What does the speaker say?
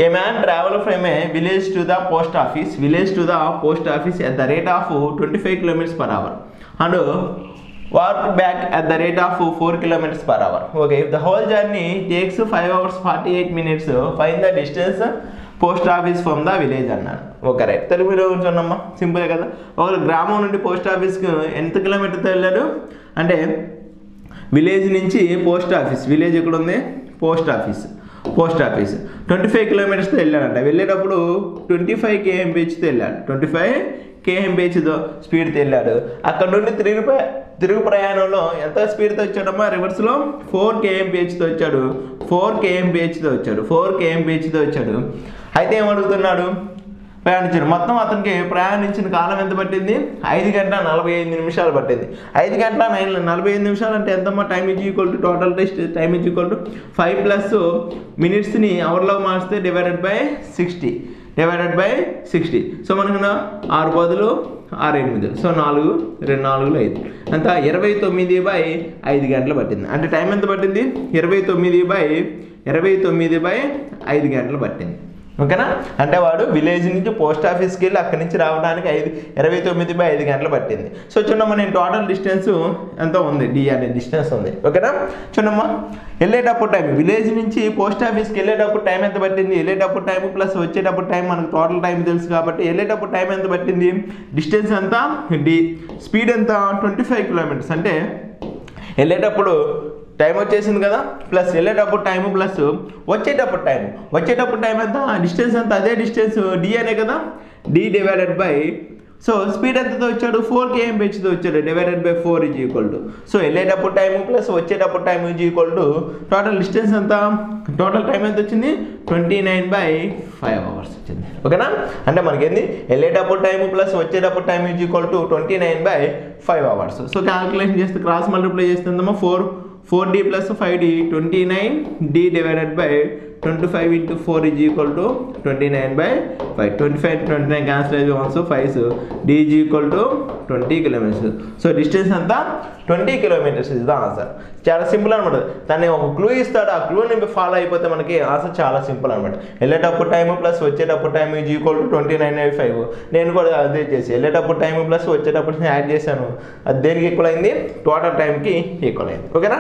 A man travel from A village to the post office at the rate of 25 km/h and walk back at the rate of 4 km/h. Okay, if the whole journey takes 5 hours 48 minutes, find the distance post office from the village అన్నాడు. Okay right, తెలుగులో కూర్చోన్నమ్మా, simple కదా. ఒక గ్రామం నుండి post ఆఫీస్కి ఎంత కిలోమీటర్తో వెళ్ళాడు అంటే విలేజ్ నుంచి పోస్ట్ ఆఫీస్, విలేజ్ ఎక్కడ ఉంది, పోస్ట్ ఆఫీస్ 25 కిలోమీటర్స్తో వెళ్ళాడంట. వెళ్ళేటప్పుడు 25 kmph వెళ్ళాడు, 25 kmph స్పీడ్తో వెళ్ళాడు. అక్కడ నుండి తిరుగు ప్రయాణంలో ఎంత స్పీడ్తో వచ్చాడమ్మా, రివర్స్లో 4 kmph వచ్చాడు. 4 kmph వచ్చాడు. అయితే ఏమడుగుతున్నాడు, ప్రయాణించాడు. మొత్తం అతనికి ప్రయాణించిన కాలం ఎంత పట్టింది, 5 గంటల 45 నిమిషాలు పట్టింది. 5 గంటల 45 నిమిషాలు అంటే ఎంతమ్మా, time is equal to total time is equal to 5 plus మినిట్స్ని అవర్లో మార్చితే డివైడెడ్ బై 60. సో మనకు 6 బదులు 6 8, సో 4 2 4 5 అంతా 29/5 గంటలు పట్టింది. అంటే టైం ఎంత పట్టింది, 29/5 గంటలు పట్టింది. ఓకేనా, అంటే వాడు విలేజ్ నుంచి పోస్ట్ ఆఫీస్కి వెళ్ళి అక్కడి నుంచి రావడానికి 29/5 గంటలు పట్టింది. సో చూడమ్మా, నేను టోటల్ డిస్టెన్స్ ఎంత ఉంది, డి అనే డిస్టెన్స్ ఉంది. ఓకేనా, చూడమ్మా, వెళ్ళేటప్పుడు టైం, విలేజ్ నుంచి పోస్ట్ ఆఫీస్కి వెళ్ళేటప్పుడు టైం ఎంత పట్టింది, వెళ్ళేటప్పుడు టైం ప్లస్ వచ్చేటప్పుడు టైం, మనకు టోటల్ టైం తెలుసు కాబట్టి వెళ్ళేటప్పుడు టైం ఎంత పట్టింది, డిస్టెన్స్ ఎంత డి, స్పీడ్ ఎంత 25 కిలోమీటర్స్, అంటే వెళ్ళేటప్పుడు టైం వచ్చేసింది కదా, ప్లస్ వెళ్ళేటప్పుడు టైము ప్లస్ వచ్చేటప్పుడు టైం ఎంత, డిస్టెన్స్ ఎంత, అదే డిస్టెన్స్ డి అనే కదా, D divided by, so speed ఎంతతో వచ్చాడు, 4 kmph వచ్చాడు, divided by 4 is equal to, so వెళ్ళేటప్పుడు టైము ప్లస్ వచ్చేటప్పుడు time is equal to total distance ఎంత, టోటల్ టైం ఎంత వచ్చింది, 29/5 అవర్స్ వచ్చింది. ఓకేనా, అంటే మనకేంది వెళ్ళేటప్పుడు టైము ప్లస్ వచ్చేటప్పుడు time is equal to 29/5 hours. So calculation చేస్తే cross multiply చేస్తుందమ్మా, 4d plus 5d 29d divided by 25 into 4 is equal to 29/5. 25 29 cancel అయితే 1, so 5 d is equal to 20 kilometers. So distance అంతా 20 kilometers is the answer. చాలా simple అనమాట. దాన్ని ఒక clue ఇస్తాడు, ఆ క్లూని follow అయిపోతే మనకి ఆన్సర్ చాలా సింపుల్ అనమాట. వెళ్ళేటప్పుడు టైం ప్లస్ వచ్చేటప్పుడు టైం ఈజ్ ఈక్వల్ టు 29/5. నేను కూడా అదే చేసి వెళ్ళేటప్పుడు టైం ప్లస్ వచ్చేటప్పుడు యాడ్ చేశాను, అది దేనికి ఈక్వల్ అయింది, టోటల్ టైంకి ఈక్వల్ అయింది. ఓకేనా.